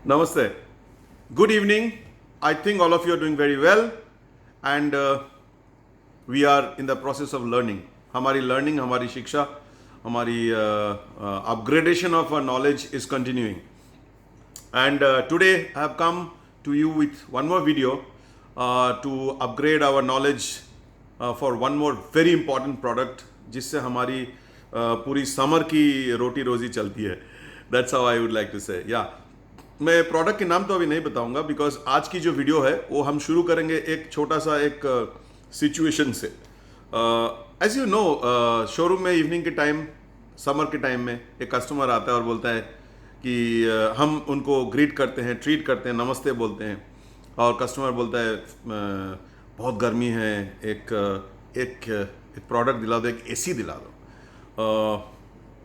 Namaste. Good evening. I think all of you are doing very well, and we are in the process of learning. हमारी learning, हमारी शिक्षा, हमारी upgradation of our knowledge is continuing. And today I have come to you with one more video to upgrade our knowledge for one more very important product जिससे हमारी पूरी summer की रोटी रोजी चलती है. That's how I would like to say. Yeah. मैं product के नाम तो अभी नहीं बताऊंगा बिकॉज आज की जो वीडियो है वो हम शुरू करेंगे एक छोटा सा एक सिचुएशन से. एज यू नो, शोरूम में इवनिंग के टाइम, समर के टाइम में एक कस्टमर आता है और बोलता है कि हम उनको ग्रीट करते हैं, ट्रीट करते हैं, नमस्ते बोलते हैं, और कस्टमर बोलता है बहुत गर्मी है, एक प्रोडक्ट दिला दो, एक एसी दिला दो,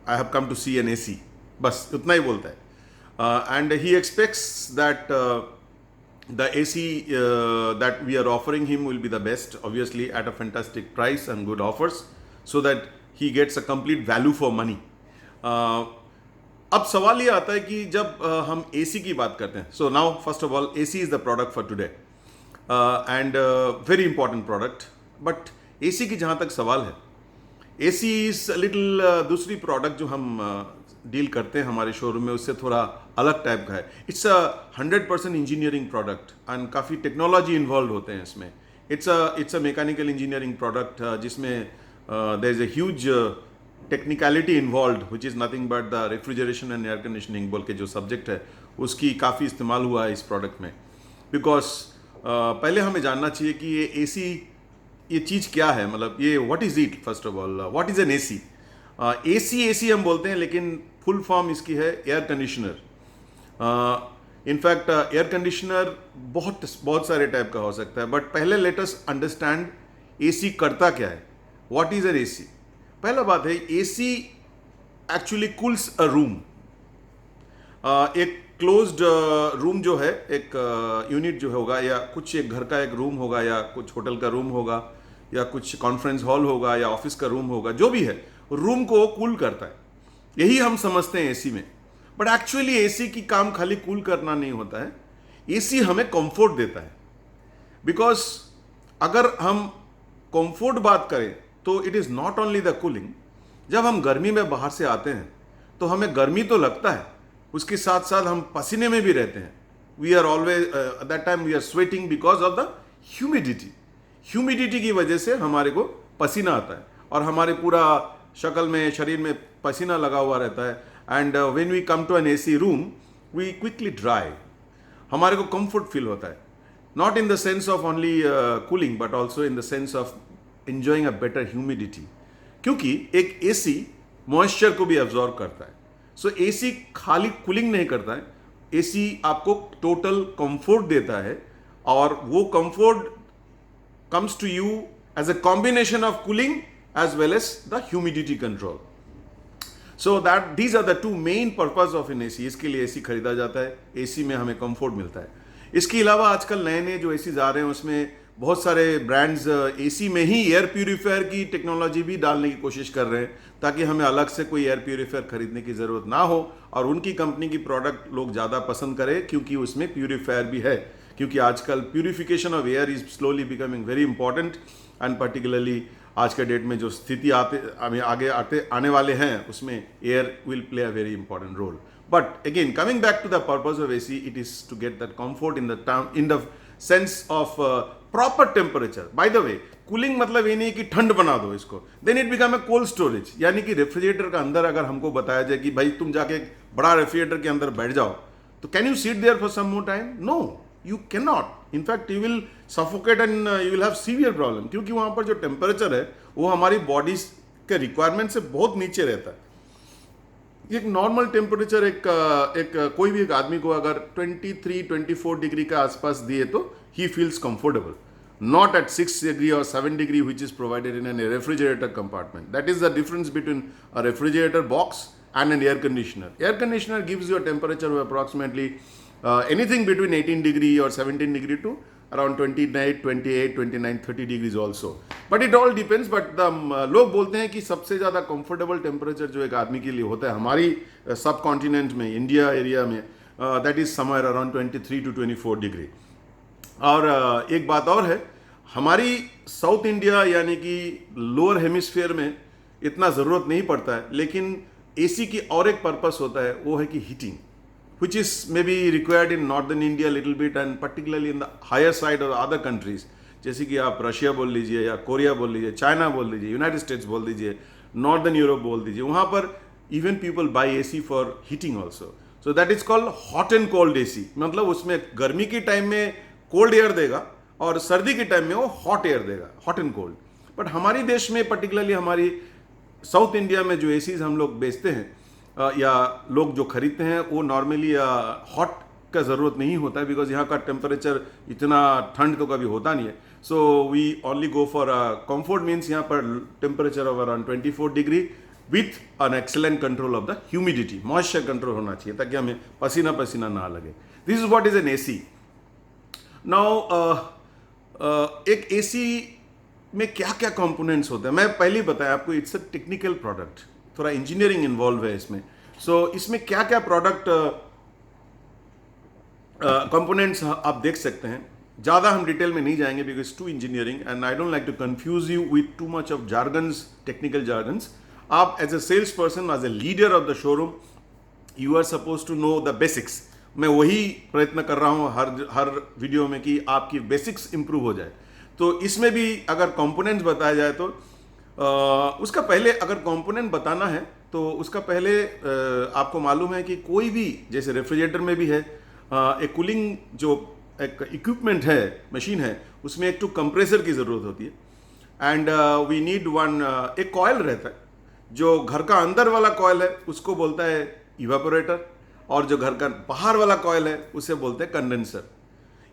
I have come to see an AC, बस उतना ही बोलता है. And he expects that the AC that we are offering him will be the best, obviously at a fantastic price and good offers, so that he gets a complete value for money. अब सवाल ये आता है कि जब हम AC की बात करते हैं, so now first of all AC is the product for today and very important product. But AC की जहाँ तक सवाल है, AC is a little दूसरी प्रोडक्ट जो हम डील करते हैं हमारे शोरूम में उससे थोड़ा अलग टाइप का है. It's a 100% engineering product and काफ़ी टेक्नोलॉजी इन्वॉल्व होते हैं इसमें. It's a mechanical engineering product जिसमें there is a huge technicality involve which is nothing but the refrigeration and air conditioning बोल के जो सब्जेक्ट है उसकी काफ़ी इस्तेमाल हुआ है इस प्रोडक्ट में. बिकॉज पहले हमें जानना चाहिए कि ये AC ये चीज़ क्या है, मतलब ये what is it. First of all what is an AC. AC हम बोलते हैं लेकिन फुल फॉर्म इसकी है air conditioner. In fact air conditioner बहुत सारे टाइप का हो सकता है, बट पहले लेट अस अंडरस्टैंड AC करता क्या है. What is N AC. पहला बात है AC एक्चुअली कूल्स अ रूम. एक क्लोज्ड रूम जो है, एक यूनिट जो होगा, या कुछ एक घर का एक रूम होगा, या कुछ होटल का रूम होगा, या कुछ कॉन्फ्रेंस हॉल होगा, या ऑफिस का रूम होगा, जो भी है रूम को कूल करता है. यही हम समझते हैं AC में. बट एक्चुअली AC की काम खाली कूल करना नहीं होता है. AC हमें कंफर्ट देता है. बिकॉज अगर हम कंफर्ट बात करें तो it is not only the cooling. जब हम गर्मी में बाहर से आते हैं तो हमें गर्मी तो लगता है, उसके साथ साथ हम पसीने में भी रहते हैं. We are always at that time we are sweating because of the humidity की वजह से हमारे को पसीना आता है और हमारे पूरा शक्ल में, शरीर में पसीना लगा हुआ रहता है. And when we come to an AC room we quickly dry. हमारे को कंफर्ट फील होता है, not in the sense of only cooling but also in the sense of enjoying a better humidity. क्योंकि एक AC मॉइस्चर को भी absorb करता है. सो AC खाली कूलिंग नहीं करता है, AC आपको टोटल कंफर्ट देता है, और वो comfort comes to you as a combination of cooling as well as the humidity control. So that these are the two main purpose of an AC. इसके लिए AC खरीदा जाता है. AC में हमें कंफर्ट मिलता है. इसके अलावा आजकल नए नए जो ACs आ रहे हैं उसमें बहुत सारे ब्रांड्स AC में ही एयर प्यूरीफायर की टेक्नोलॉजी भी डालने की कोशिश कर रहे हैं, ताकि हमें अलग से कोई एयर प्यूरीफायर खरीदने की ज़रूरत ना हो और उनकी कंपनी की प्रोडक्ट लोग ज़्यादा पसंद करें, क्योंकि उसमें प्यूरीफायर भी है. क्योंकि आजकल purification of air is slowly becoming very important, and particularly आज के डेट में जो स्थिति आने वाले हैं उसमें air will play a very important role. But again coming back to the purpose of AC, it is to get that comfort in the sense of proper temperature. By the way, cooling मतलब ये नहीं कि ठंड बना दो इसको, then it become a cold storage. यानी कि रेफ्रिजरेटर का अंदर अगर हमको बताया जाए कि भाई तुम जाके एक बड़ा रेफ्रिजरेटर के अंदर बैठ जाओ, तो can you seat there for some more time? No, you cannot. In fact, you will suffocate and you will have severe problem, क्योंकि वहाँ पर जो टेम्परेचर है वो हमारी बॉडी के रिक्वायरमेंट से बहुत नीचे रहता है. एक नॉर्मल टेम्परेचर एक कोई भी एक आदमी को अगर 23-24 डिग्री के आसपास दिए तो he feels comfortable, not at 6 degree or 7 degree which is provided in a refrigerator compartment. That is the difference between a refrigerator box and an air conditioner. Air conditioner gives you a temperature of approximately anything between 18 degree or 17 degree to around 28, 29, 30 degrees also. But it all depends. But the लोग बोलते हैं कि सबसे ज़्यादा comfortable temperature जो एक आदमी के लिए होता है हमारी सब कॉन्टिनेंट में, इंडिया एरिया में, that is somewhere around 23 to 24 degree. और एक बात और है, हमारी साउथ इंडिया यानी कि लोअर हेमिस्फीयर में इतना ज़रूरत नहीं पड़ता है, लेकिन एसी की और एक पर्पस होता है, वो है कि heating, which is maybe required in northern India a little bit and particularly in the higher side of other countries, जैसे कि आप रशिया बोल लीजिए या कोरिया बोल लीजिए, चाइना बोल लीजिए, यूनाइटेड स्टेट्स बोल दीजिए, नॉर्दर्न यूरोप बोल दीजिए, वहाँ पर even people by AC for heating also. So that is called hot and cold AC, मतलब उसमें गर्मी के टाइम में कोल्ड एयर देगा और सर्दी के टाइम में वो हॉट एयर देगा, हॉट एंड कोल्ड। बट हमारी देश में पर्टिकुलरली हमारी साउथ इंडिया में जो एसीज हम लोग बेचते हैं या लोग जो खरीदते हैं, वो नॉर्मली हॉट का ज़रूरत नहीं होता है, बिकॉज यहाँ का टेम्परेचर इतना ठंड तो कभी होता नहीं है। So we only go for comfort, means यहाँ पर temperature of around 24 degree with an excellent control of the humidity, moisture control होना चाहिए ताकि हमें पसीना पसीना ना लगे। This is what is an AC. Now एक एसी में क्या क्या कंपोनेंट्स होते हैं, मैं पहले ही बताया आपको, इट्स अ टेक्निकल प्रोडक्ट, थोड़ा इंजीनियरिंग इन्वॉल्व है इसमें। सो इसमें क्या क्या प्रोडक्ट कंपोनेंट्स आप देख सकते हैं। ज़्यादा हम डिटेल में नहीं जाएंगे because to engineering and I don't like to confuse you with too much of jargons, technical jargons. आप as a sales person, as a leader of the showroom, you are suppose to know the basics. मैं वही प्रयत्न कर रहा हूँ हर video में कि आपकी बेसिक्स इंप्रूव हो जाए। तो इसमें भी अगर कंपोनेंट्स बताया जाए तो उसका पहले अगर कंपोनेंट बताना है तो उसका पहले आपको मालूम है कि कोई भी, जैसे रेफ्रिजरेटर में भी है, एक कूलिंग जो एक इक्विपमेंट है, मशीन है, उसमें एक तो कंप्रेसर की ज़रूरत होती है एंड वी नीड वन, एक कॉयल रहता है, जो घर का अंदर वाला कॉयल है उसको बोलता है इवापोरेटर, और जो घर का बाहर वाला कॉयल है उसे बोलते हैं कंडेंसर।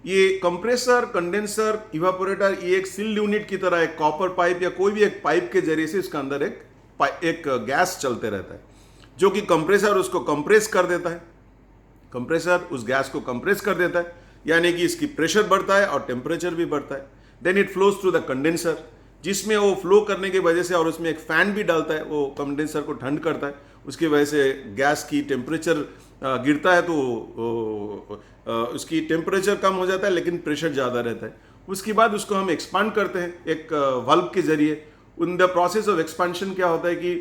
ये कंप्रेसर, कंडेंसर, इवापोरेटर, ये एक सील्ड यूनिट की तरह एक कॉपर पाइप या कोई भी एक पाइप के जरिए से इसके अंदर एक गैस चलते रहता है, जो कि कंप्रेसर उसको कंप्रेस कर देता है, कंप्रेसर उस गैस को कंप्रेस कर देता है, यानी कि इसकी प्रेशर बढ़ता है और टेम्परेचर भी बढ़ता है। Then it flows through the condenser, जिसमें वो फ्लो करने की वजह से, और उसमें एक फैन भी डालता है, वो कंडेंसर को ठंड करता है, उसकी वजह से गैस की टेम्परेचर गिरता है तो उसकी टेम्परेचर कम हो जाता है लेकिन प्रेशर ज़्यादा रहता है। उसके बाद उसको हम एक्सपांड करते हैं एक वाल्व के जरिए। इन द प्रोसेस ऑफ एक्सपेंशन क्या होता है कि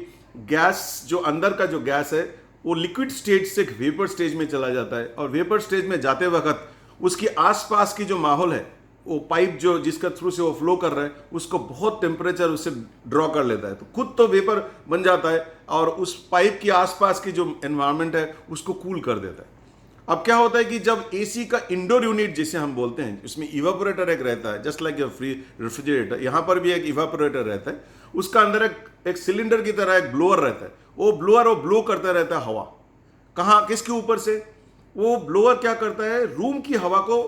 गैस, जो अंदर का जो गैस है, वो लिक्विड स्टेज से वेपर स्टेज में चला जाता है, और वेपर स्टेज में जाते वक्त उसके आसपास की जो माहौल है, वो पाइप जो जिसका थ्रू से वो फ्लो कर रहा है, उसको बहुत टेम्परेचर उससे ड्रॉ कर लेता है, तो खुद तो वेपर बन जाता है और उस पाइप के आसपास की जो एनवायरनमेंट है उसको कूल कर देता है। अब क्या होता है कि जब एसी का इंडोर यूनिट जिसे हम बोलते हैं, इसमें इवापोरेटर एक रहता है, जस्ट लाइक फ्री रेफ्रिजरेटर, यहाँ पर भी एक इवापोरेटर रहता है, उसका अंदर एक सिलेंडर की तरह एक ब्लोअर रहता है, वो ब्लोअर वो ब्लो करता रहता है हवा। कहाँ, किसके ऊपर से? वो ब्लोअर क्या करता है, रूम की हवा को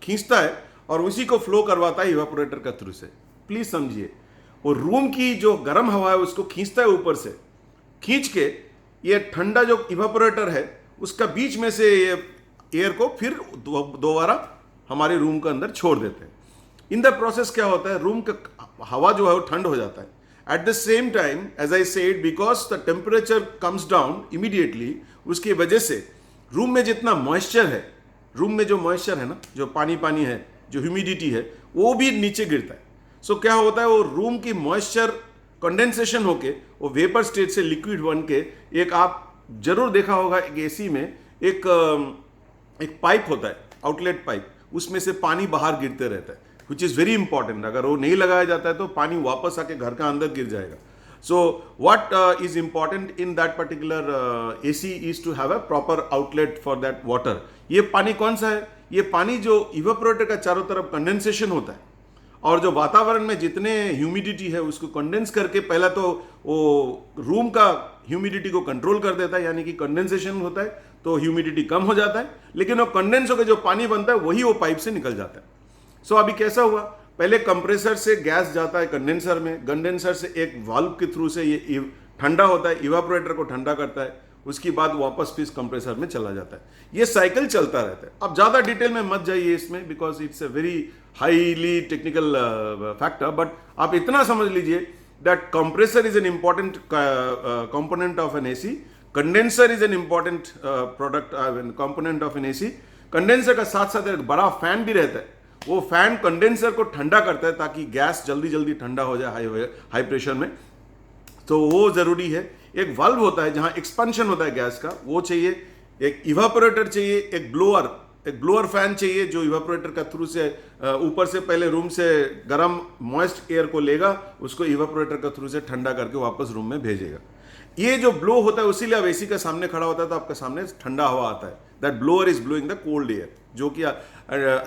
खींचता है और उसी को फ्लो करवाता है इवापोरेटर का थ्रू से। प्लीज समझिए, वो रूम की जो गर्म हवा है उसको खींचता है ऊपर से, खींच के ये ठंडा जो इवापोरेटर है उसका बीच में से ये एयर को फिर दोबारा हमारे रूम के अंदर छोड़ देते हैं। इन द प्रोसेस क्या होता है, रूम का हवा जो है वो ठंड हो जाता है। At the same time, as I said, because the temperature comes down immediately, उसकी वजह से रूम में जितना मॉइस्चर है, रूम में जो मॉइस्चर है ना, जो पानी पानी है, जो ह्यूमिडिटी है, वो भी नीचे गिरता है। सो क्या होता है, वो रूम की मॉइस्चर कंडेंसेशन होके वो वेपर स्टेट से लिक्विड बन के, एक आप जरूर देखा होगा एक एसी में एक पाइप होता है, आउटलेट पाइप, उसमें से पानी बाहर गिरते रहता है, विच इज़ वेरी इंपॉर्टेंट। अगर वो नहीं लगाया जाता है तो पानी वापस आके घर का अंदर गिर जाएगा। So what is important in that particular AC is to have a proper outlet for that water. ये पानी कौन सा है? ये पानी जो इवेपोरेटर का चारों तरफ कंडेंसेशन होता है और जो वातावरण में जितने ह्यूमिडिटी है उसको कंडेंस करके, पहला तो वो रूम का ह्यूमिडिटी को कंट्रोल कर देता है, यानी कि कंडेंसेशन होता है तो ह्यूमिडिटी कम हो जाता है, लेकिन वो कंडेंस होकर जो पानी बनता है वही वो पाइप से निकल जाता है। सो अभी कैसा हुआ, पहले कंप्रेसर से गैस जाता है कंडेंसर में, कंडेंसर से एक वाल्व के थ्रू से ये ठंडा होता है, इवापोरेटर को ठंडा करता है, उसके बाद वापस फिर कंप्रेसर में चला जाता है। ये साइकिल चलता रहता है। अब ज़्यादा डिटेल में मत जाइए इसमें, because it's a very highly technical factor, but आप इतना समझ लीजिए that compressor is an important component of an AC. Condenser is an important product component of an AC. Condenser का साथ साथ एक बड़ा फैन भी रहता है, वो फैन कंडेंसर को ठंडा करता है ताकि गैस जल्दी जल्दी ठंडा हो जाए हाई प्रेशर में, तो वो जरूरी है। एक वाल्व होता है जहां एक्सपेंशन होता है गैस का, वो चाहिए। एक इवापोरेटर चाहिए, एक ब्लोअर फैन चाहिए जो इवापोरेटर का थ्रू से ऊपर से पहले रूम से गर्म मॉइस्ट एयर को लेगा, उसको इवापोरेटर का थ्रू से ठंडा करके वापस रूम में भेजेगा। ये जो ब्लो होता है उसीलिए आप एसी के सामने खड़ा होता है तो आपके सामने ठंडा हवा आता है। That blower is blowing the cold air, जो कि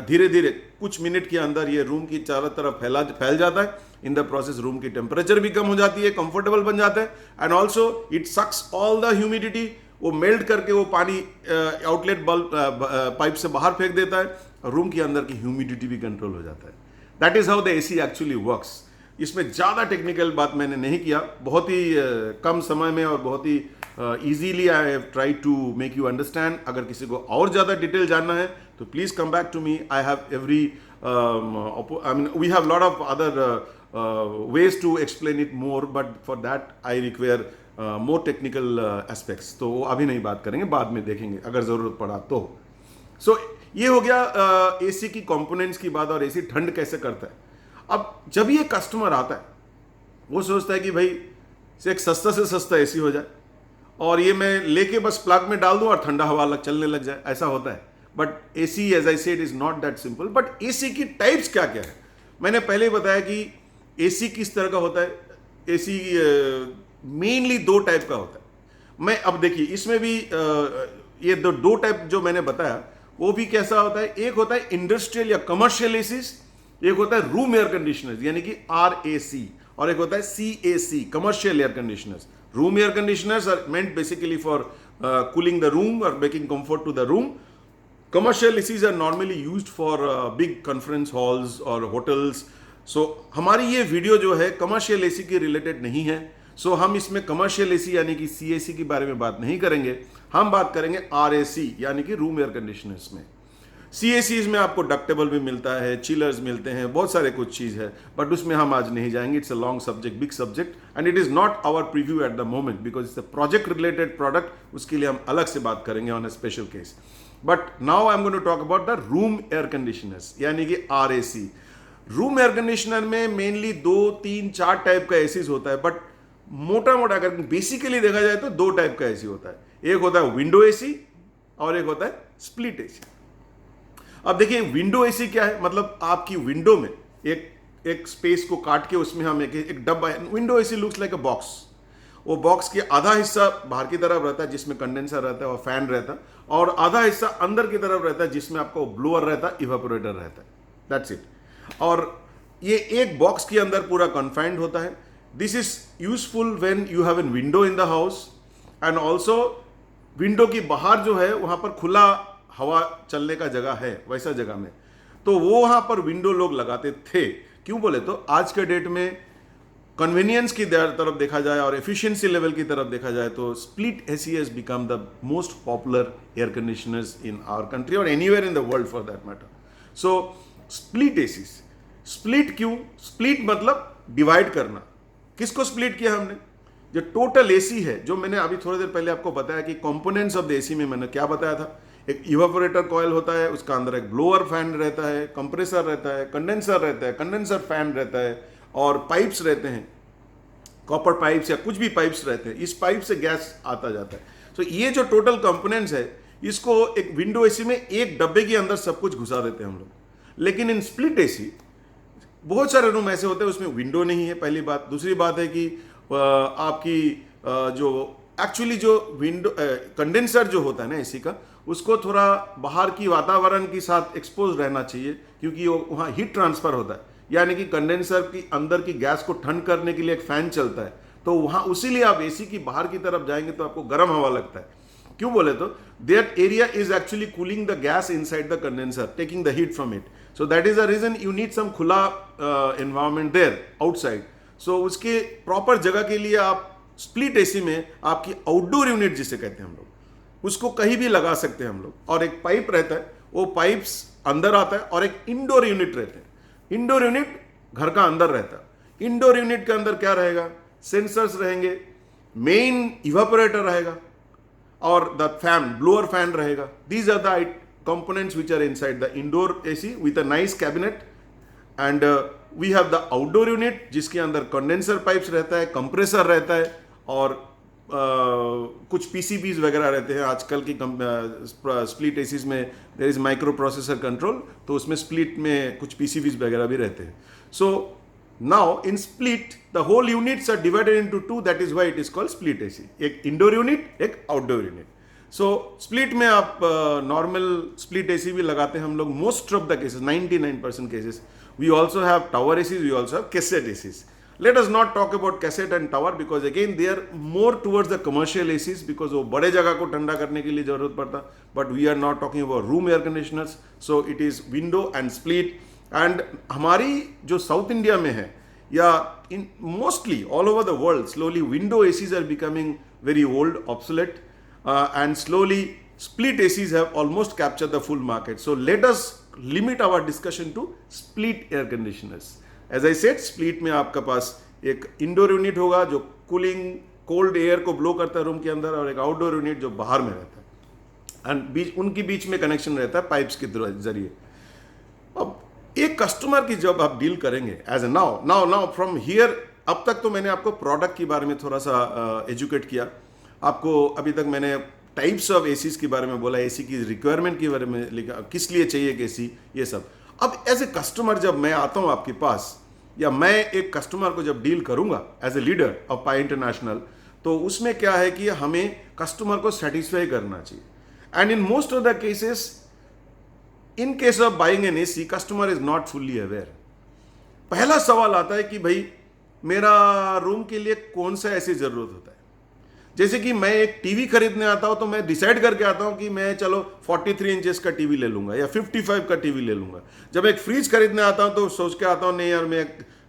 धीरे धीरे कुछ मिनट के अंदर ये रूम की चारों तरफ फैल जाता है। इन द प्रोसेस रूम की टेम्परेचर भी कम हो जाती है, कंफर्टेबल बन जाता है, and also it sucks all the humidity. वो मेल्ट करके वो पानी आउटलेट बल्ब पाइप से बाहर फेंक देता है और रूम के अंदर की ह्यूमिडिटी भी कंट्रोल हो जाता है। That is how the AC actually works. इसमें ज़्यादा टेक्निकल बात मैंने नहीं किया, बहुत ही कम समय में और बहुत ही easily I have try to make you understand. अगर किसी को और ज़्यादा डिटेल जानना है तो please come back to me. I have every I mean we have lot of other ways to explain it more, but for that I require more technical aspects। तो वो अभी नहीं बात करेंगे, बाद में देखेंगे अगर ज़रूरत पड़ा तो। सो ये हो गया एसी की कंपोनेंट्स की बात और एसी ठंड कैसे करता है। अब जब ये कस्टमर आता है वो सोचता है कि भाई से एक सस्ता से सस्ता एसी हो जाए और ये मैं लेके बस प्लग में डाल दूं और ठंडा हवा चलने लग जाए, ऐसा होता है। But AC as I said is not that simple. But AC की टाइप्स क्या क्या है, मैंने पहले ही बताया कि एसी किस तरह का होता है। एसी मेनली दो टाइप का होता है। मैं अब देखिए इसमें भी ये दो टाइप जो मैंने बताया वो भी कैसा होता है। एक होता है इंडस्ट्रियल या कमर्शियल एसीज, एक होता है रूम एयर कंडीशनर्स यानी कि RAC, और एक होता है CAC commercial air conditioners. Room air conditioners are meant basically for cooling the room और making comfort to the room. Commercial ACs are normally used for big conference halls और hotels. So हमारी ये video जो है commercial AC के related नहीं है। सो हम इसमें कमर्शियल एसी यानी कि CAC के बारे में बात नहीं करेंगे, हम बात करेंगे RAC यानी कि रूम एयर कंडीशनर्स में। CACs में आपको डक्टेबल भी मिलता है, चिलर्स मिलते हैं, बहुत सारे कुछ चीज़ है, बट उसमें हम आज नहीं जाएंगे। It's a long subject, big subject, and it is not our preview at the moment because it's a project related product. उसके लिए हम अलग से बात करेंगे on a special case. But now I am going to talk about the room air conditioners यानी कि RAC। Room air conditioner में मेनली 2, 3, 4 टाइप का एसीज होता है, बट मोटा मोटा अगर बेसिकली देखा जाए तो 2 टाइप का एसी होता है। एक होता है विंडो एसी और एक होता है स्प्लिट एसी। अब देखिए विंडो एसी क्या है, मतलब आपकी विंडो में एक स्पेस को काट के उसमें हम एक डब्बा है। विंडो एसी लुक्स लाइक अ बॉक्स। वो बॉक्स के आधा हिस्सा बाहर की तरफ रहता है जिसमें कंडेंसर रहता है और फैन रहता है, और आधा हिस्सा अंदर की तरफ रहता है जिसमें आपका ब्लोअर रहता है, इवेपोरेटर रहता है। That's it. और ये एक बॉक्स के अंदर पूरा कन्फाइंड होता है। This is useful when you have an window in the house, and also window की बाहर जो है वहां पर खुला हवा चलने का जगह है, वैसा जगह में तो वो वहां पर विंडो लोग लगाते थे। क्यों बोले तो आज के डेट में कन्वीनियंस की तरफ देखा जाए और एफिशिएंसी लेवल की तरफ देखा जाए तो split AC has become the most popular air conditioners in our country और anywhere in the world for that matter. So split ACs, split क्यों? स्प्लिट मतलब डिवाइड करना। किसको स्प्लिट किया हमने? जो टोटल एसी है, जो मैंने अभी थोड़ी देर पहले आपको बताया कि कंपोनेंट्स ऑफ द एसी में मैंने क्या बताया था। एक इवेपोरेटर कॉइल होता है, उसका अंदर एक ब्लोअर फैन रहता है, कंप्रेसर रहता है, कंडेंसर रहता है, कंडेंसर फैन रहता है, और पाइप्स रहते हैं, कॉपर पाइप्स या कुछ भी पाइप्स रहते हैं। इस पाइप से गैस आता जाता है। तो ये जो टोटल कंपोनेंट्स है इसको एक विंडो एसी में एक डब्बे के अंदर सब कुछ घुसा देते हैं हम लोग। लेकिन इन स्प्लिट एसी बहुत सारे रूम ऐसे होते हैं उसमें विंडो नहीं है, पहली बात। दूसरी बात है कि आपकी जो एक्चुअली जो विंडो कंडेंसर जो होता है ना एसी का, उसको थोड़ा बाहर की वातावरण के साथ एक्सपोज रहना चाहिए क्योंकि वो वहाँ हीट ट्रांसफर होता है। यानी कि कंडेंसर की अंदर की गैस को ठंड करने के लिए एक फैन चलता है, तो वहाँ उसीलिए आप एसी की बाहर की तरफ जाएंगे तो आपको गर्म हवा लगता है। क्यों बोले तो that area is actually cooling the gas inside the condenser, taking the heat from it. So that is the reason you need some खुला एनवायरमेंट देयर आउटसाइड। सो उसके प्रॉपर जगह के लिए आप स्प्लिट एसी में आपकी आउटडोर यूनिट जिसे कहते हैं हम लोग, उसको कहीं भी लगा सकते हैं हम लोग। और एक पाइप रहता है, वो पाइप्स अंदर आता है, और एक इंडोर यूनिट रहते हैं। इंडोर यूनिट घर का अंदर रहता है। इंडोर यूनिट के अंदर क्या रहेगा? सेंसर्स रहेंगे, मेन इवेपोरेटर रहेगा, और द फैन, ब्लोअर फैन रहेगा. These are the components which are inside the indoor AC with a nice cabinet. And we have the outdoor unit जिसके अंदर कंडेंसर पाइप्स रहता है, कंप्रेसर रहता है और कुछ पीसीबीज वगैरह रहते हैं. आजकल की स्प्लिट एसीज में there is microprocessor control, तो उसमें स्प्लिट में कुछ पीसीबीज वगैरह भी रहते हैं. So now in split the whole units are divided into two, that is why it is called split AC. एक इंडोर यूनिट, एक आउटडोर यूनिट. सो स्प्लिट में आप नॉर्मल स्प्लिट एसी भी लगाते हैं हम लोग. Most of the cases, 99% cases, we also have tower ACs, we also have cassette ACs. Let us not talk about cassette and tower because again they are more towards the commercial ACs because वो बड़े जगह को ठंडा करने के लिए जरूरत पड़ता. But we are not talking about room air conditioners. So it is window and split. And हमारी जो साउथ इंडिया में है या in mostly all over the world, slowly window ACs are becoming very old, obsolete, and slowly split ACs have almost captured the full market. So let us limit our discussion to split air conditioners. As I said, split में आपका पास एक indoor unit होगा जो cooling cold air को blow करता है room के अंदर, और एक आउटडोर यूनिट जो बाहर में रहता है, एंड उनके बीच में कनेक्शन रहता है पाइप्स के जरिए. अब एक कस्टमर की जब आप डील करेंगे as a now from here, अब तक तो मैंने आपको प्रोडक्ट के बारे में थोड़ा सा एजुकेट किया. आपको अभी तक मैंने टाइप्स ऑफ एसीज के बारे में बोला, एसी की रिक्वायरमेंट के बारे में लिखा, किस लिए चाहिए एक एसी, ये सब. अब एज ए कस्टमर जब मैं आता हूं आपके पास, या मैं एक कस्टमर को जब डील करूंगा as a leader of Pi International, तो उसमें क्या है कि हमें कस्टमर को सेटिस्फाई करना चाहिए. And in most of the cases, in case of buying an AC, customer is not fully aware. पहला सवाल आता है कि भाई मेरा रूम के लिए कौन सा एसी जरूरत होता है. जैसे कि मैं एक टीवी खरीदने आता हूं तो मैं डिसाइड करके आता हूं कि मैं चलो 43 इंचेस का टीवी ले लूंगा या 55 का टीवी ले लूंगा. जब एक फ्रिज खरीदने आता हूं तो सोच के आता हूं नहीं यार मैं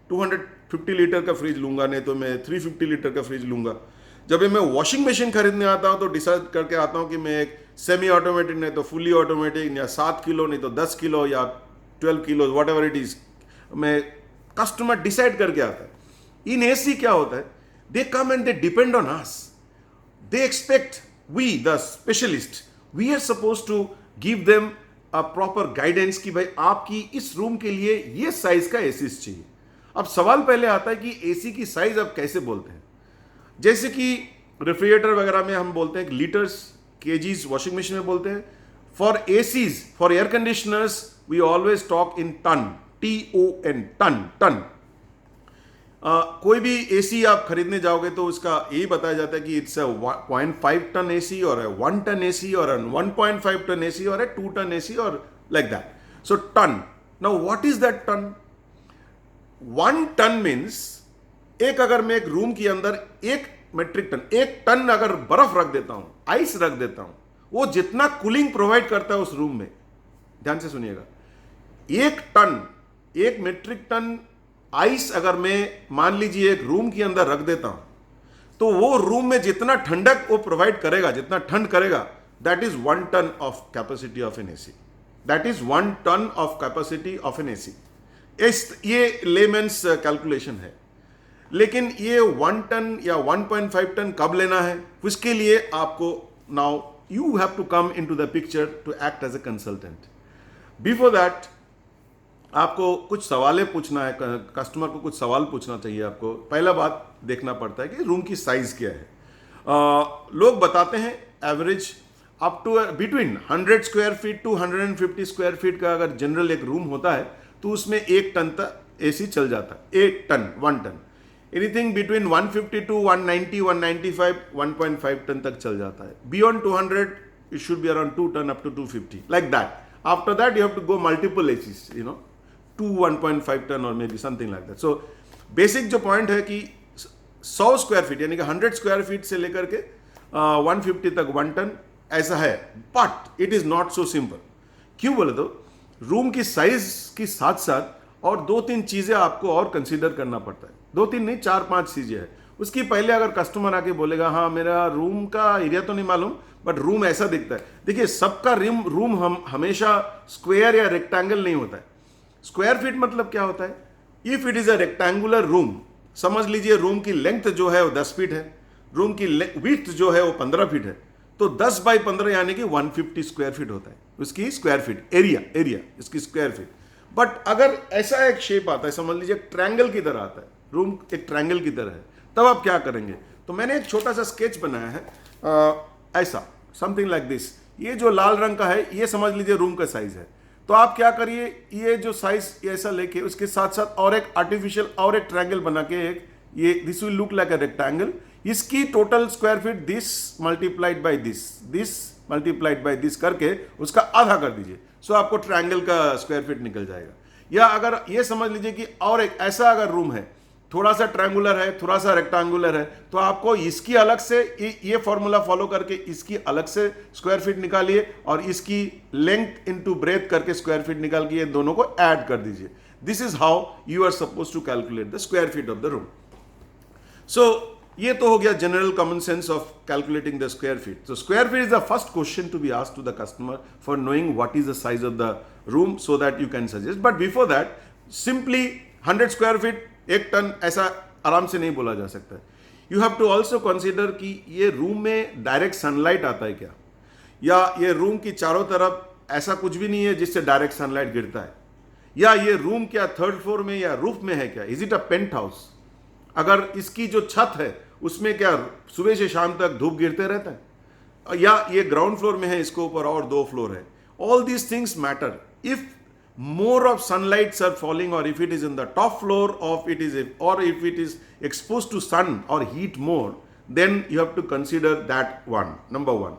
250 लीटर का फ्रिज लूंगा, नहीं तो मैं 350 लीटर का फ्रिज लूंगा. जब मैं वॉशिंग मशीन खरीदने आता हूं तो डिसाइड करके आता हूं कि मैं एक सेमी ऑटोमेटिक, नहीं तो फुली ऑटोमेटिक, या 7 किलो नहीं तो 10 किलो या 12 kilo, whatever it is, मैं कस्टमर डिसाइड करके आता है. इन एसी क्या होता है, they come and they depend on us. They expect we, the specialist, we are supposed to give them a proper guidance कि भाई आपकी इस रूम के लिए ये साइज का एसी चाहिए. अब सवाल पहले आता है कि एसी की साइज आप कैसे बोलते हैं. जैसे कि रेफ्रिजरेटर वगैरह में हम बोलते हैं लीटर्स, केजीज, वॉशिंग मशीन में बोलते हैं. For ACs, for air conditioners, we always talk in ton, TON, ton. कोई भी एसी आप खरीदने जाओगे तो उसका यही बताया जाता है कि इट्स अ 0.5 टन एसी और 1 टन एसी और 1.5 टन एसी और 2 टन एसी और like that. So ton. Now what is that ton? 1 ton means, एक अगर मैं एक रूम के अंदर 1 मेट्रिक टन, 1 टन अगर बर्फ रख देता हूं, आइस रख देता हूं, वो जितना कूलिंग प्रोवाइड करता है उस रूम में, ध्यान से सुनिएगा, 1 टन, 1 मेट्रिक टन आइस अगर मैं मान लीजिए एक रूम के अंदर रख देता हूं, तो वो रूम में जितना ठंडक वो प्रोवाइड करेगा, जितना ठंड करेगा, that is 1 ton of capacity of an AC. That is 1 ton of capacity of an AC. ये लेमेंस कैलकुलेशन है. लेकिन ये 1 टन या 1.5 टन कब लेना है, उसके लिए आपको now you have to come into the picture to act as a consultant. Before that आपको कुछ सवालें पूछना है, कस्टमर को कुछ सवाल पूछना चाहिए. आपको पहला बात देखना पड़ता है कि रूम की साइज क्या है. लोग बताते हैं average up to between 100 square feet to 150 square feet का अगर जनरल एक रूम होता है तो उसमें 1 टन तक एसी चल जाता है. 1 ton, 1 ton. Anything between 150 to 190, 195, 1.5 ton तक चल जाता है. Beyond 200 it should be around 2 ton up to 250, like that. After that you have to go multiple ACs, you know, to 1.5 ton और maybe something like that. So basic जो point है कि 100 square feet यानी कि 100 square feet से लेकर के 150 तक 1 टन ऐसा है. But it is not so simple. क्यों बोले तो रूम की साइज के साथ साथ और 2-3 चीजें आपको और कंसीडर करना पड़ता है. 2-3 नहीं, 4-5 चीजें हैं. उसकी पहले अगर कस्टमर आके बोलेगा हाँ मेरा रूम का एरिया तो नहीं मालूम बट रूम ऐसा दिखता है. देखिए सबका रूम हम हमेशा स्क्वायर या रेक्टेंगल नहीं होता है. स्क्वायर फीट मतलब क्या होता है, if it is a rectangular room, समझ लीजिए रूम की लेंथ जो है वो 10 फीट है, रूम की विड्थ जो है वो 15 फीट है, तो 10 बाई 15 यानी कि 150 स्क्वायर फीट होता है उसकी स्क्वायर फीट एरिया इसकी स्क्वायर फीट। बट अगर ऐसा एक शेप आता है, समझ लीजिए ट्रायंगल की तरह आता है, रूम एक ट्रायंगल की तरह है, तब आप क्या करेंगे? तो मैंने एक छोटा सा स्केच बनाया है ऐसा, समथिंग लाइक दिस। ये जो लाल रंग का है ये समझ लीजिए रूम का साइज है। तो आप क्या करिए, ये जो साइज ऐसा लेके उसके साथ साथ और एक आर्टिफिशियल और एक ट्रायंगल बना के एक ये this will look like a rectangle, इसकी total square feet this multiplied by this multiplied by this करके उसका आधा कर दीजिए, सो आपको ट्रायंगल का स्क्वायर फीट निकल जाएगा। या अगर ये समझ लीजिए कि और एक ऐसा अगर रूम है, थोड़ा सा ट्रायंगुलर है थोड़ा सा रेक्टेंगुलर है, तो आपको इसकी अलग से ये फॉर्मूला फॉलो करके इसकी अलग से स्क्वायर फीट निकालिए और इसकी लेंथ इनटू ब्रेथ करके स्क्वायर फीट निकाल के ये दोनों को ऐड कर दीजिए। This is how you are suppose to calculate the square feet of the room. So ये तो हो गया general common sense of calculating the square feet. So square feet is the first question to be asked to the customer for knowing what is the size of the room so that you can suggest. But before that, simply 100 square feet, 1 ton ऐसा आराम से नहीं बोला जा सकता। You have to also consider कि ये room में डायरेक्ट सनलाइट आता है क्या, या ये रूम की चारों तरफ ऐसा कुछ भी नहीं है जिससे डायरेक्ट सनलाइट गिरता है, या ये रूम क्या थर्ड फ्लोर में या रूफ में है क्या, is it a penthouse, अगर इसकी जो छत है उसमें क्या सुबह से शाम तक धूप गिरते रहता है, या ये ग्राउंड फ्लोर में है इसके ऊपर और 2 फ्लोर है। All these things matter. If more of sunlights are falling, or if it is in the top floor of it is, or if it is exposed to sun or heat more, then you have to consider that one, number 1.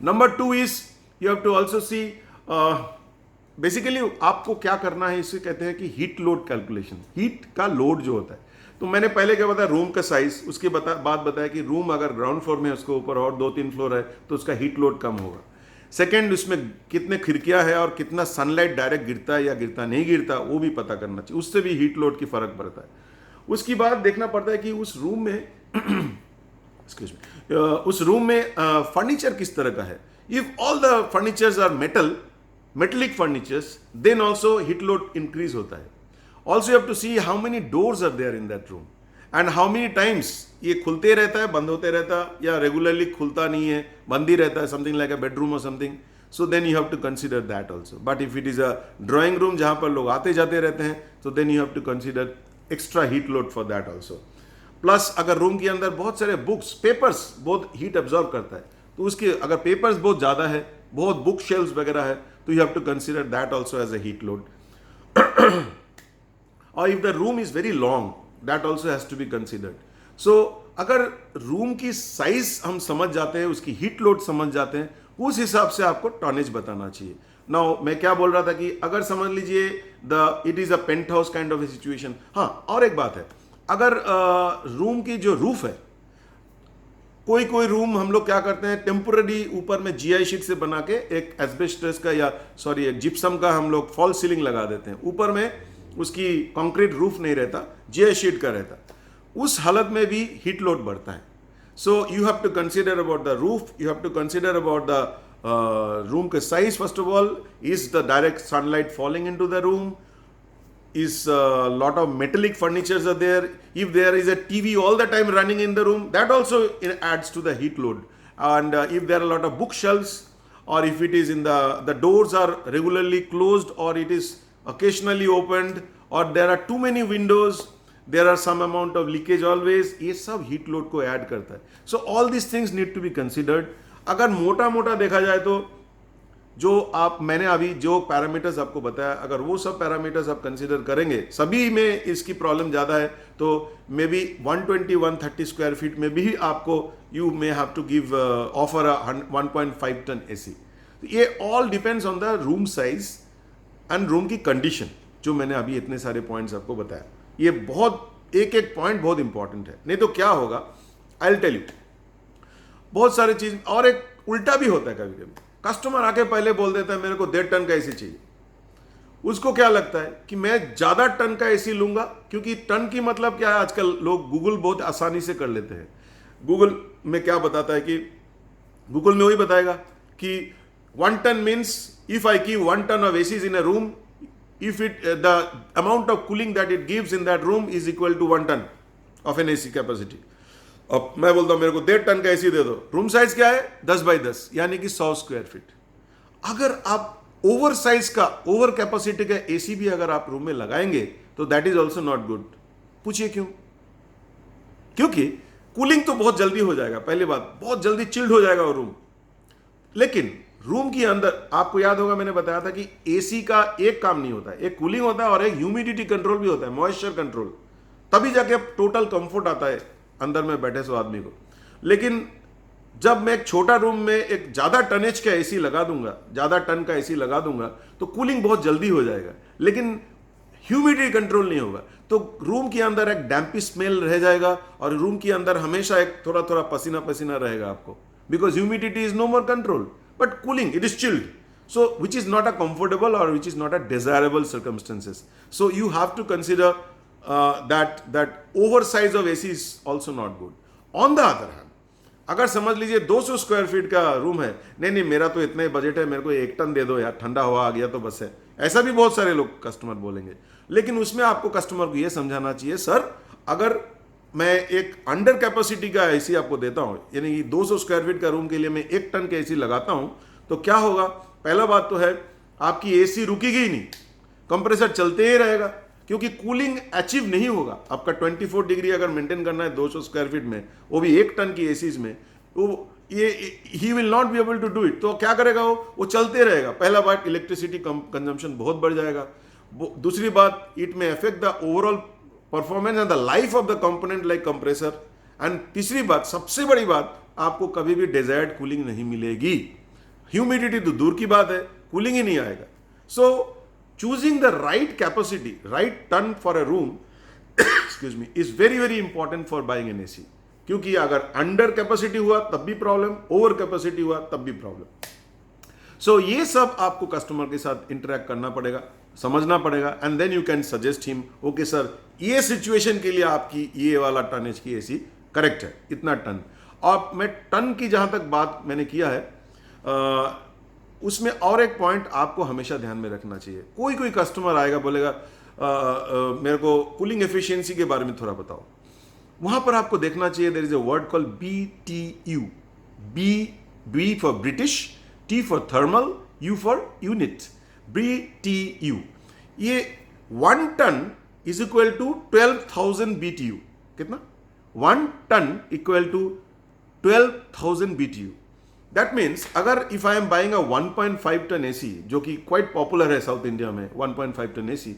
Number 2 is you have to also see basically आपको क्या करना है, इसे कहते हैं कि heat load calculation, heat का load जो होता है। तो मैंने पहले क्या बताया, रूम का साइज, उसके बाद बताया कि रूम अगर ग्राउंड फ्लोर में है उसके ऊपर और 2-3 फ्लोर है तो उसका हीट लोड कम होगा। सेकेंड, उसमें कितने खिड़कियां है और कितना सनलाइट डायरेक्ट गिरता है या गिरता नहीं गिरता वो भी पता करना चाहिए, उससे भी हीट लोड की फर्क पड़ता है। उसके बाद देखना पड़ता है कि उस रूम में एक्सक्यूज मी, उस रूम में फर्नीचर किस तरह का है। If all the furnitures are metallic furnitures, then also heat load increase होता है। Also you have to see how many doors are there in that room and how many times ये खुलते रहता है बंद होते रहता है, या रेगुलरली खुलता नहीं है बंद ही रहता है, समथिंग लाइक अ बेडरूम और something. So then you have to consider that also. But if it is a drawing room जहां पर लोग आते जाते रहते हैं, तो then you have to consider extra heat load for that also. Plus अगर रूम के अंदर बहुत सारे बुक्स पेपर्स बहुत हीट एब्जॉर्ब करता है, तो उसके अगर पेपर्स बहुत ज़्यादा है, बहुत बुक शेल्व्स वगैरह है, तो you have to consider that also as a heat load. और if the room is very long, that also has to be considered. So अगर रूम की साइज हम समझ जाते हैं, उसकी हीट लोड समझ जाते हैं, उस हिसाब से आपको टॉनेज बताना चाहिए। नाउ मैं क्या बोल रहा था कि अगर समझ लीजिए it is a penthouse kind of a situation. हाँ, और एक बात है, अगर रूम की जो रूफ है, कोई रूम हम लोग क्या करते हैं, टेम्पोररी ऊपर में जीआई शीट से बना के एक एस्बेस्टस का या एक जिप्सम का हम लोग फॉल सीलिंग लगा देते हैं, ऊपर में उसकी कंक्रीट रूफ नहीं रहता, जीआई शीट का रहता। उस हालत में भी हीट लोड बढ़ता है। So you have to consider about the roof, you have to consider about the room के size. First of all, is the direct sunlight falling into the room, is lot of metallic furnitures are there, if there is a TV all the time running in the room, that also adds to the heat load, and if there are a lot of bookshelves, or if it is in the doors are regularly closed or it is occasionally opened, or there are too many windows, there are some amount of leakage always, ये सब heat load को add करता है। So all these things need to be considered। अगर मोटा देखा जाए तो जो मैंने अभी जो पैरामीटर्स आपको बताया, अगर वो सब पैरामीटर्स आप कंसीडर करेंगे, सभी में इसकी प्रॉब्लम ज़्यादा है, तो मे बी 120-130 स्क्वायर फीट में भी आपको you may have to give offer 1.5 ton AC. ये all depends on the room size and room की कंडीशन। जो मैंने अभी इतने सारे पॉइंट्स आपको बताया, ये बहुत एक पॉइंट बहुत इंपॉर्टेंट है, नहीं तो क्या होगा, आई विल टेल यू। बहुत सारी चीज, और एक उल्टा भी होता है कभी कभी, कस्टमर आके पहले बोल देता है मेरे को 1.5 टन का एसी चाहिए। उसको क्या लगता है कि मैं ज्यादा टन का एसी लूंगा, क्योंकि टन की मतलब क्या है, आजकल लोग गूगल बहुत आसानी से कर लेते हैं। गूगल में क्या बताता है कि गूगल में वही बताएगा कि 1 ton means if I keep 1 ton of ACs in a room, if the amount of cooling that it gives in that room is equal to 1 ton of an AC capacity. अब मैं बोलता हूं मेरे को 1.5 टन का AC दे दो, room size क्या है 10x10 यानी कि 100 स्क्वायर फीट। अगर आप ओवर साइज का, ओवर कैपेसिटी का एसी भी अगर आप रूम में लगाएंगे तो that is also not good. पूछिए क्यों? क्योंकि कूलिंग तो बहुत जल्दी हो जाएगा, पहली बात बहुत जल्दी चिल्ड हो जाएगा वो रूम, लेकिन रूम के अंदर आपको याद होगा मैंने बताया था कि एसी का एक काम नहीं होता है, एक कूलिंग होता है और एक ह्यूमिडिटी कंट्रोल भी होता है, मॉइस्चर कंट्रोल, तभी जाके टोटल कंफर्ट आता है अंदर में बैठे सो आदमी को। लेकिन जब मैं एक छोटा रूम में एक ज्यादा टनेज का एसी लगा दूंगा, ज्यादा टन का एसी लगा दूंगा, तो कूलिंग बहुत जल्दी हो जाएगा, लेकिन ह्यूमिडिटी कंट्रोल नहीं होगा, तो रूम के अंदर एक डैम्पी स्मेल रह जाएगा और रूम के अंदर हमेशा एक थोड़ा थोड़ा पसीना पसीना रहेगा आपको, because humidity is no more control, but cooling it is chilled, so which is not a comfortable or which is not a desirable circumstances. So you have to consider that oversize of AC is also not good. On the other hand, अगर समझ लीजिए 200 square feet का room है, नहीं नहीं मेरा तो इतना ही बजट है, मेरे को 1 टन दे दो यार, ठंडा हवा आ गया तो बस है, ऐसा भी बहुत सारे लोग कस्टमर बोलेंगे। लेकिन उसमें आपको कस्टमर को यह समझाना चाहिए, सर अगर मैं एक अंडर कैपेसिटी का एसी आपको देता हूं, यानी कि 200 स्क्वायर फीट का रूम के लिए मैं 1 टन का एसी लगाता हूं, तो क्या होगा? पहला बात तो है आपकी एसी रुकेगी ही नहीं, कंप्रेसर चलते ही रहेगा, क्योंकि कूलिंग अचीव नहीं होगा। आपका 24 डिग्री अगर मेंटेन करना है 200 स्क्वायर फीट में, वो भी 1 टन की एसीज में, तो ये he will not be able to do it. तो क्या करेगा वो चलते रहेगा। पहला बात, इलेक्ट्रिसिटी कंजम्पशन बहुत बढ़ जाएगा। दूसरी बात, इट में affect the overall performance and the life of the component like compressor. And तीसरी बात, सबसे बड़ी बात, आपको कभी भी डिजायर्ड कूलिंग नहीं मिलेगी। ह्यूमिडिटी तो दूर की बात है, कूलिंग ही नहीं आएगा। So choosing the right capacity, right ton for a room excuse me, is very very important for buying an AC. क्योंकि अगर अंडर कैपेसिटी हुआ तब भी प्रॉब्लम, ओवर कैपेसिटी हुआ तब भी प्रॉब्लम। सो ये सब आपको कस्टमर के साथ इंटरेक्ट करना पड़ेगा, समझना पड़ेगा, and then you can suggest him, okay sir ये सिचुएशन के लिए आपकी ये वाला टनेज की एसी करेक्ट है, इतना टन। और मैं टन की जहां तक बात मैंने किया है, उसमें और एक पॉइंट आपको हमेशा ध्यान में रखना चाहिए। कोई कस्टमर आएगा बोलेगा मेरे को कूलिंग एफिशिएंसी के बारे में थोड़ा बताओ, वहां पर आपको देखना चाहिए there is a word called BTU। B for British, T for thermal, U for unit, BTU। ये 1 ton is equal to 12,000 BTU। कितना? 1 ton equal to 12,000 BTU। That means अगर if I am buying a 1.5 ton AC, जो कि quite popular है south India में 1.5 ton AC,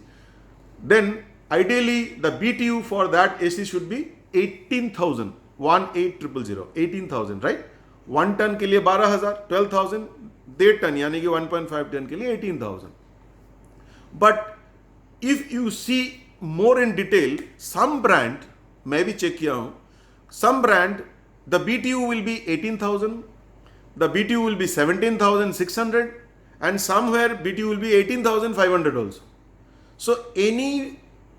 then ideally the BTU for that AC should be 18,000, 18,000, 18,000, right? 1 ton के लिए 12,000, 12,000, 1.5 ton यानी कि 1.5 ton के लिए 18,000। But if you see more in detail, some brand, मैं भी चेक किया हूं, some brand the BTU will be 18,000, the BTU will be 17,600, and somewhere BTU will be 18,500 also. So any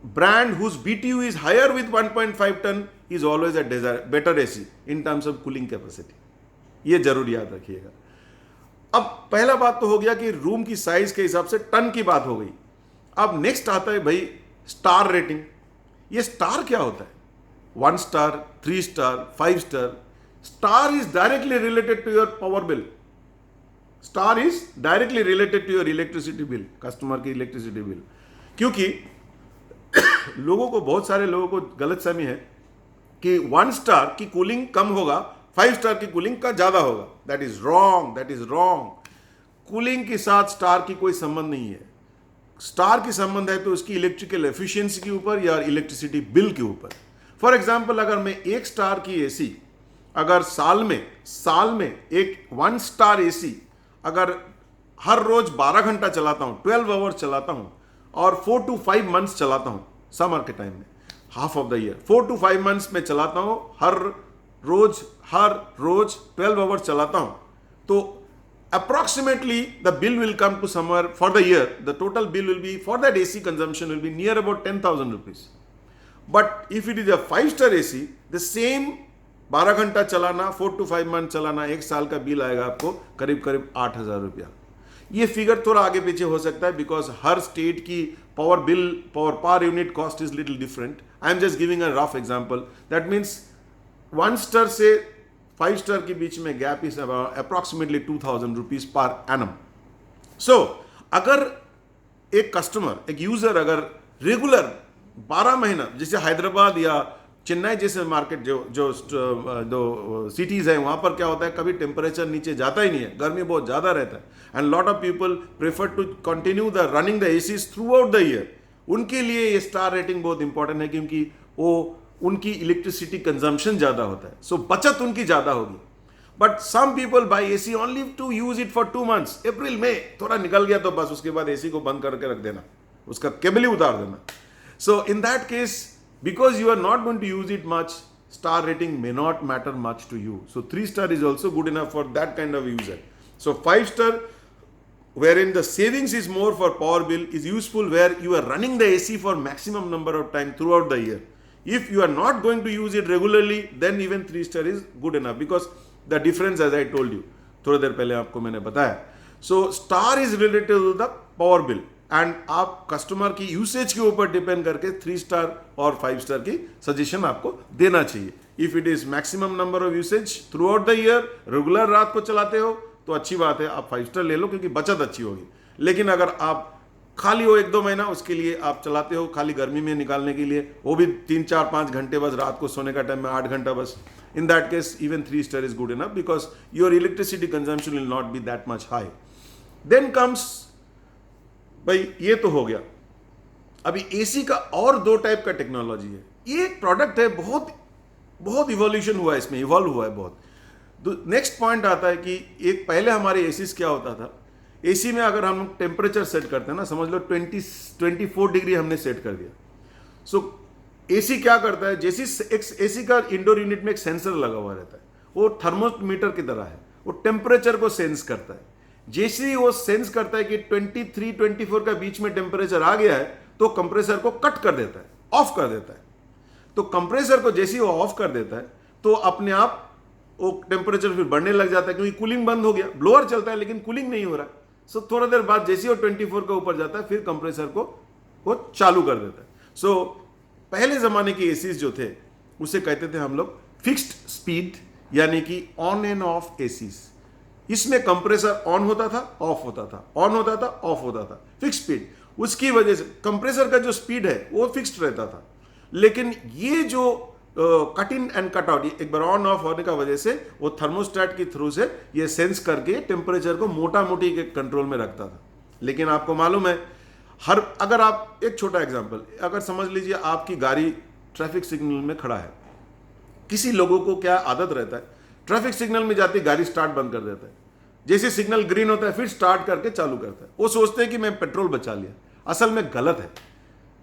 brand whose BTU is higher with 1.5 ton is always a better AC in terms of cooling capacity. ये जरूर याद रखिएगा। अब पहला बात तो हो गया कि रूम की साइज के हिसाब से टन की बात हो गई। अब नेक्स्ट आता है भाई स्टार रेटिंग। ये स्टार क्या होता है? 1 star, 3 star, 5 star. Star is directly related to your power bill. Star is directly related to your electricity bill, customer की इलेक्ट्रिसिटी बिल। क्योंकि लोगों को, बहुत सारे लोगों को गलतफहमी है कि 1 स्टार की कूलिंग कम होगा, 5 स्टार की कूलिंग का ज्यादा होगा। That is wrong, that is wrong. Cooling के साथ स्टार की कोई संबंध नहीं है। स्टार की संबंध है तो उसकी इलेक्ट्रिकल एफिशिएंसी के ऊपर या इलेक्ट्रिसिटी बिल के ऊपर। फॉर एग्जाम्पल, अगर मैं 1 स्टार की एसी अगर साल में एक 1 स्टार एसी अगर हर रोज 12 घंटा चलाता हूं, 12 आवर्स चलाता हूं, और 4 to 5 मंथ्स चलाता हूं, समर के टाइम में, half of the year 4 to 5 months में चलाता हूं, हर रोज 12 आवर्स चलाता हूं, तो approximately the bill will come to somewhere for the year, the total bill will be for that AC consumption will be near about 10,000 rupees. But if it is a 5-star AC, the same 12 घंटा चलाना, 4 to 5 month चलाना, 1 साल का bill आएगा आपको करीब 8,000 रुपया। ये फिगर थोड़ा आगे पीछे हो सकता है, बिकॉज हर स्टेट की power unit cost is little different. I am just giving a rough example. That means 1 star से 5 स्टार के बीच में gap is approximately 2000 rupees per annum. So अगर एक कस्टमर, एक यूजर अगर रेगुलर 12 महीना, जैसे हैदराबाद या चेन्नई जैसे मार्केट जो सिटीज है, वहां पर क्या होता है, कभी टेम्परेचर नीचे जाता ही नहीं है, गर्मी बहुत ज्यादा रहता है, and lot of people prefer to continue the running the ACs throughout the year. उनके लिए ये स्टार रेटिंग बहुत इंपॉर्टेंट है, क्योंकि वो उनकी इलेक्ट्रिसिटी कंजम्पशन ज्यादा होता है, सो बचत उनकी ज्यादा होगी. But some people buy AC only to use it for 2 months. अप्रैल में थोड़ा निकल गया तो बस उसके बाद एसी को बंद करके रख देना, उसका केबल ही उतार देना. So in that case, because you are not going to use it much, star rating may not matter much to you. So 3 star is also good enough for that kind of user. So 5 star, wherein the savings is more for power bill, is useful where you are running the AC for maximum number of time throughout the year. If you are not going to use it regularly, then even 3 star is good enough, because the difference, as I told you, थोड़ी देर पहले आपको मैंने बताया. So star is related to the power bill. And आप customer की usage के ऊपर depend करके 3 स्टार और 5 स्टार की सजेशन आपको देना चाहिए. If it is maximum number of usage through out the year, regular रात को चलाते हो तो अच्छी बात है, आप 5 स्टार ले लो, क्योंकि बचत अच्छी होगी. लेकिन अगर आप खाली हो 1-2 महीना, उसके लिए आप चलाते हो खाली गर्मी में निकालने के लिए, वो भी 3-4-5 घंटे बस, रात को सोने का टाइम में 8 घंटा बस, in that case even 3 star is good enough, because your electricity consumption will not be that much high. Then comes, भाई ये तो हो गया. अभी एसी का और 2 टाइप का टेक्नोलॉजी है. ये एक प्रोडक्ट है, बहुत इवोल्यूशन हुआ है इसमें, इवॉल्व हुआ है बहुत. नेक्स्ट पॉइंट आता है कि एक पहले हमारे एसीज क्या होता था, एसी में अगर हम टेम्परेचर सेट करते हैं ना, समझ लो 24 डिग्री हमने सेट कर दिया. सो एसी क्या करता है, जैसे एसी का इंडोर यूनिट में एक सेंसर लगा हुआ रहता है, वो थर्मोमीटर की तरह है, वो टेम्परेचर को सेंस करता है. जैसे ही वो सेंस करता है कि 23-24 का बीच में टेम्परेचर आ गया है, तो कंप्रेसर को कट कर देता है, ऑफ कर देता है. तो कंप्रेसर को जैसे ही वो ऑफ कर देता है, तो अपने आप वो टेम्परेचर फिर बढ़ने लग जाता है, क्योंकि कूलिंग बंद हो गया. ब्लोअर चलता है लेकिन कूलिंग नहीं हो रहा. सो थोड़ा देर बाद जैसे ही वो 24 का ऊपर जाता है, फिर कंप्रेसर को वो चालू कर देता है. सो पहले जमाने के एसीज जो थे, उसे कहते थे हम लोग फिक्स्ड स्पीड, यानी कि ऑन एंड ऑफ एसीज. इसमें कंप्रेसर ऑन होता था, ऑफ होता था, ऑन होता था, ऑफ होता था, फिक्स स्पीड. उसकी वजह से कंप्रेसर का जो स्पीड है वो फिक्स्ड रहता था. लेकिन ये जो cut in and cut out, एक बार ऑन ऑफ होने का वजह से वो थर्मोस्टेट के थ्रू से ये सेंस करके टेम्परेचर को मोटा मोटी के कंट्रोल में रखता था. लेकिन आपको मालूम है, अगर आप एक छोटा एग्जांपल, अगर समझ लीजिए आपकी गाड़ी ट्रैफिक सिग्नल में खड़ा है. किसी लोगों को क्या आदत रहता है, ट्रैफिक सिग्नल में जाती गाड़ी स्टार्ट बंद कर देता है, जैसे सिग्नल ग्रीन होता है फिर स्टार्ट करके चालू करता है. वो सोचते हैं कि मैं पेट्रोल बचा लिया. असल में गलत है.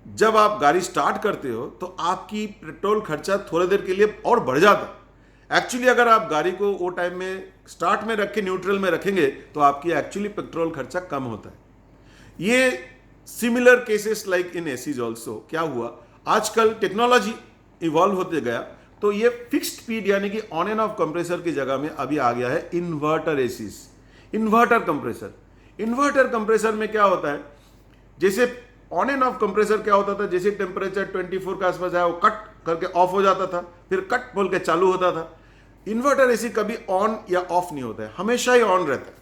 जब आप गाड़ी स्टार्ट करते हो तो आपकी पेट्रोल खर्चा थोड़ी देर के लिए और बढ़ जाता है. एक्चुअली अगर आप गाड़ी को वो टाइम में स्टार्ट में रख के न्यूट्रल में रखेंगे तो आपकी एक्चुअली पेट्रोल खर्चा कम होता है. ये similar cases like in ACs also. क्या हुआ, आजकल टेक्नोलॉजी इवॉल्व होते गया, तो ये फिक्स्ड स्पीड यानी कि ऑन एंड ऑफ कंप्रेसर की जगह में अभी आ गया है inverter ACs, inverter compressor. Inverter compressor में क्या होता है, जैसे ऑन एंड ऑफ कंप्रेसर क्या होता था, जैसे टेम्परेचर 24 के आसपास आया, वो कट करके ऑफ हो जाता था, फिर कट बोल के चालू होता था. इन्वर्टर एसी कभी ऑन या ऑफ नहीं होता है, हमेशा ही ऑन रहता है.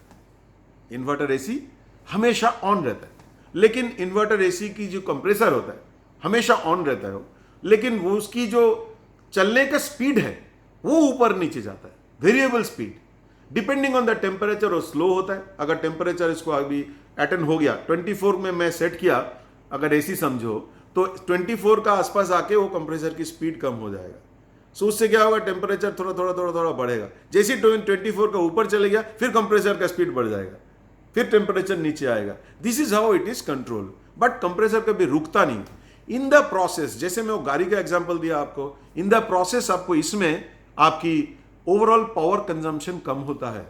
इन्वर्टर एसी हमेशा ऑन रहता है. लेकिन इन्वर्टर एसी की जो कंप्रेसर होता है हमेशा ऑन रहता है, लेकिन वो उसकी जो चलने का स्पीड है वो ऊपर नीचे जाता है, variable speed depending on the temperature. वो स्लो होता है. अगर टेम्परेचर इसको अभी अटेंड हो गया, 24 में मैं सेट किया, अगर एसी समझो, तो 24 का आसपास आके वो कंप्रेसर की स्पीड कम हो जाएगा. सो उससे क्या होगा, टेम्परेचर थोड़ा बढ़ेगा. जैसे 24 का ऊपर चले गया, फिर कंप्रेसर का स्पीड बढ़ जाएगा, फिर टेम्परेचर नीचे आएगा. This is how it is control. But compressor कभी रुकता नहीं. इन द प्रोसेस, जैसे मैं वो गाड़ी का एग्जांपल दिया आपको, इन द प्रोसेस आपको इसमें आपकी ओवरऑल पावर कंजम्पशन कम होता है.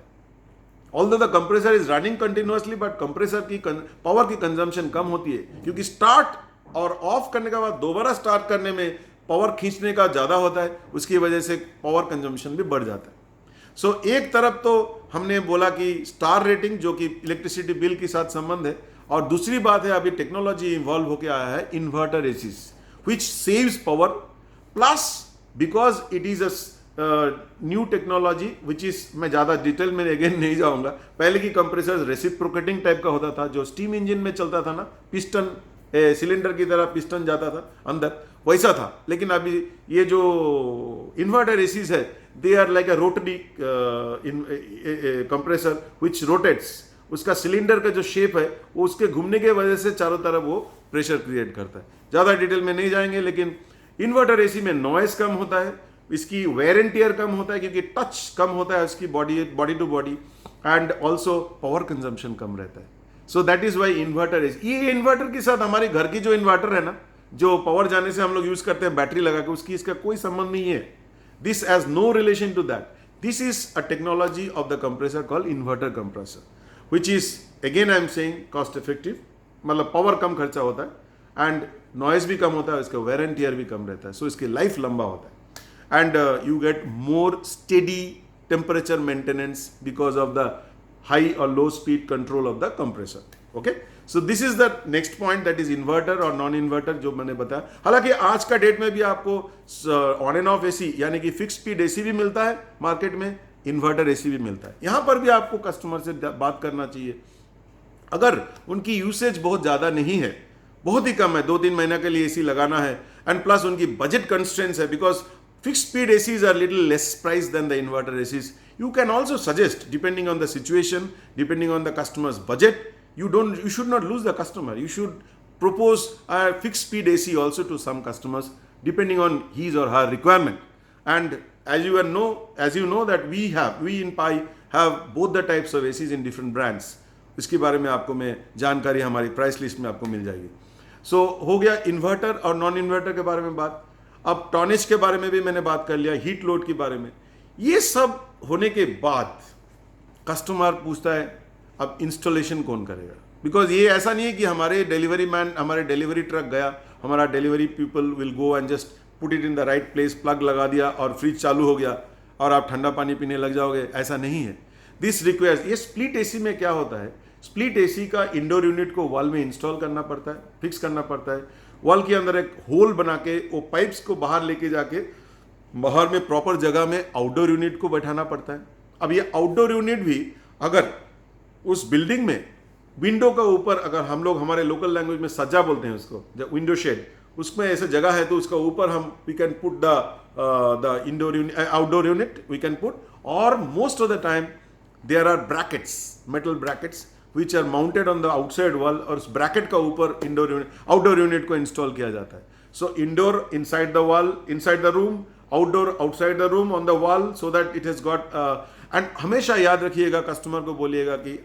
Although the compressor is running continuously, but compressor की पावर की कंजम्पशन कम होती है, क्योंकि स्टार्ट और ऑफ करने के बाद दोबारा स्टार्ट करने में पावर खींचने का ज्यादा होता है, उसकी वजह से पावर कंजम्पशन भी बढ़ जाता है. सो एक तरफ तो हमने बोला कि स्टार रेटिंग जो कि इलेक्ट्रिसिटी बिल के साथ संबंध है, और दूसरी बात है अभी टेक्नोलॉजी इन्वॉल्व होके आया है inverter ACs, which saves power, plus because it is new technology which is, मैं ज़्यादा डिटेल में अगेन नहीं जाऊंगा। पहले की कंप्रेसर रेसिप्रोकेटिंग टाइप का होता था, जो स्टीम इंजन में चलता था ना, पिस्टन सिलेंडर की तरह पिस्टन जाता था अंदर, वैसा था। लेकिन अभी ये जो इन्वर्टर एसीज है, they are like a rotary compressor which rotates. उसका सिलेंडर का जो शेप है वो उसके घूमने की वजह से चारों तरफ वो प्रेशर क्रिएट करता है। ज़्यादा डिटेल में नहीं जाएंगे, लेकिन इन्वर्टर एसी में नॉइस कम होता है, इसकी वेयर एंड टियर कम होता है क्योंकि टच कम होता है उसकी body to body, and also power consumption कम रहता है। So that is why inverter AC. ये इन्वर्टर के साथ हमारे घर की जो इन्वर्टर है ना, जो पावर जाने से हम लोग यूज करते हैं बैटरी लगा के, उसकी इसका कोई संबंध नहीं है। This has no relation to that. This is a technology of the compressor called inverter compressor, which is again I am saying cost effective, मतलब पावर कम खर्चा होता है एंड नॉइज भी कम होता है, इसका वेयर एंड टियर भी कम रहता है, सो इसकी लाइफ लंबा होता है, and you get more steady temperature maintenance because of the high और low speed control of the compressor. Okay, so this is the next point, that is inverter और non inverter जो मैंने बताया। हालांकि आज का डेट में भी आपको ऑन एंड ऑफ एसी यानी कि फिक्स स्पीड एसी भी मिलता है मार्केट में, इन्वर्टर एसी भी मिलता है। यहां पर भी आपको कस्टमर से बात करना चाहिए। अगर उनकी यूसेज बहुत ज़्यादा नहीं है, बहुत ही कम है, 2-3 महीना के लिए एसी लगाना है, एंड प्लस उनकी बजट कंस्ट्रेंट्स है, because fixed speed ACs are little less price than the inverter ACs. You can also suggest, depending on the situation, depending on the customer's budget, you should not lose the customer. You should propose a fixed speed AC also to some customers, depending on his or her requirement. And as you know that we in Pi have both the types of ACs in different brands. इसके बारे में आपको मैं जानकारी हमारी price list में आपको मिल जाएगी। सो हो गया इन्वर्टर और नॉन इन्वर्टर के बारे में बात। अब टॉनेज के बारे में भी मैंने बात कर लिया, हीट लोड के बारे में। ये सब होने के बाद कस्टमर पूछता है अब इंस्टॉलेशन कौन करेगा, बिकॉज ये ऐसा नहीं है कि हमारे डिलीवरी ट्रक गया, हमारा delivery people will go and just put it in the right place, plug लगा दिया और फ्रिज चालू हो गया और आप ठंडा पानी पीने लग जाओगे, ऐसा नहीं है। दिस रिक्वायर्स, ये स्प्लिट एसी में क्या होता है, स्प्लिट एसी का इंडोर यूनिट को वॉल में इंस्टॉल करना पड़ता है, फिक्स करना पड़ता है। वॉल के अंदर एक होल बना के वो पाइप्स को बाहर लेके जाके बाहर में प्रॉपर जगह में आउटडोर यूनिट को बैठाना पड़ता है। अब ये आउटडोर यूनिट भी अगर उस बिल्डिंग में विंडो का ऊपर, अगर हम लोग हमारे लोकल लैंग्वेज में सज्जा बोलते हैं उसको, विंडो शेड, उसमें ऐसे जगह है तो उसका ऊपर हम we can put the indoor unit, outdoor unit we can put, और most of the time there are brackets, metal brackets which are mounted on the outside wall, और उस ब्रैकेट का ऊपर आउटडोर यूनिट को इंस्टॉल किया जाता है। So indoor inside the wall, inside the room, outdoor outside the room, on the wall, so that it has got, and हमेशा याद रखिएगा, कस्टमर को बोलिएगा कि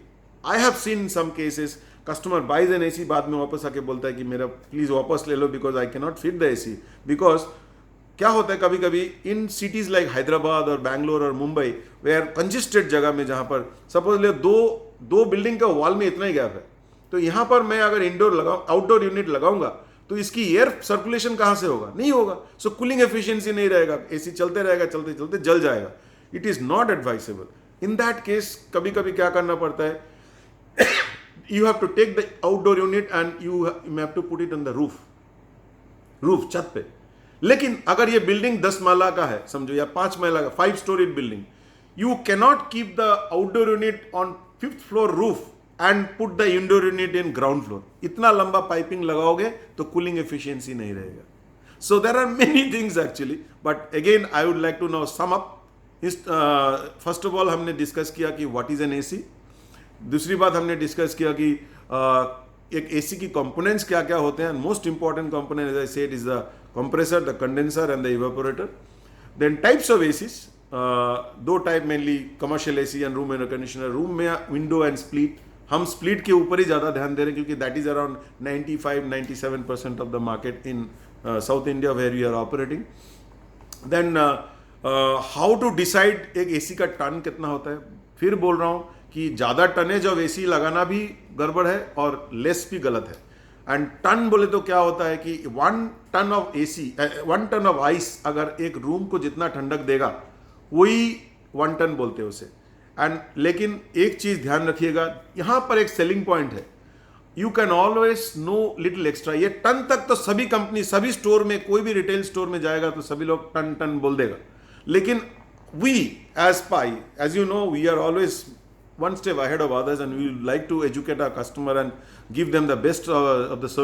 I have seen some cases customer buys an AC, बाद में वापस आके बोलता है कि मेरा प्लीज वापस ले लो because I can not fit the AC. Because क्या होता है कभी कभी इन सिटीज लाइक हैदराबाद और बैंगलोर और मुंबई, वेयर कंजेस्टेड जगह में, जहां पर सपोज ले दो बिल्डिंग का वॉल में इतना ही गैप है, तो यहां पर मैं अगर आउटडोर यूनिट लगाऊंगा तो इसकी एयर सर्कुलेशन कहां से होगा, नहीं होगा। सो कूलिंग एफिशिएंसी नहीं रहेगा, एसी चलते रहेगा, चलते चलते जल जाएगा। It is not advisable. In that case कभी कभी क्या करना पड़ता है, you have to take the outdoor unit and you have to put it on the roof, छत पे। लेकिन अगर ये बिल्डिंग 10 माला का है समझो, या 5 माला का 5 story building, you cannot keep the outdoor unit on 5th floor roof and put the indoor unit in ground floor। इतना लंबा पाइपिंग लगाओगे तो कूलिंग एफिशिएंसी नहीं रहेगा। So there are many things actually, but again I would like to now sum up। First of all हमने discuss किया कि what is an AC. दूसरी बात हमने डिस्कस किया कि एक एसी की कंपोनेंट्स क्या क्या होते हैं। Most important component as I said is the compressor, the condenser and the evaporator. Then types of ACs, दो type mainly, commercial AC and room air conditioner. Room में विंडो एंड स्प्लिट, हम split के ऊपर ही ज़्यादा ध्यान दे रहे हैं क्योंकि that is around 95-97% of the market in south India where we are operating. Then how to decide एक एसी का टन कितना होता है। फिर बोल रहा हूँ कि ज़्यादा टनेज ऑफ एसी लगाना भी गड़बड़ है और लेस भी गलत है। एंड टन बोले तो क्या होता है कि 1 ton of AC, 1 ton of ice अगर एक रूम को जितना ठंडक देगा वही 1 टन बोलते हैं उसे। एंड लेकिन एक चीज़ ध्यान रखिएगा, यहाँ पर एक सेलिंग पॉइंट है, you can always know little extra. ये टन तक तो सभी कंपनी, सभी स्टोर में, कोई भी रिटेल स्टोर में जाएगा तो सभी लोग टन टन बोल देगा, लेकिन we as Pi, as you know, we are always one step ahead of others, and we like to educate our customer and give them the best of the service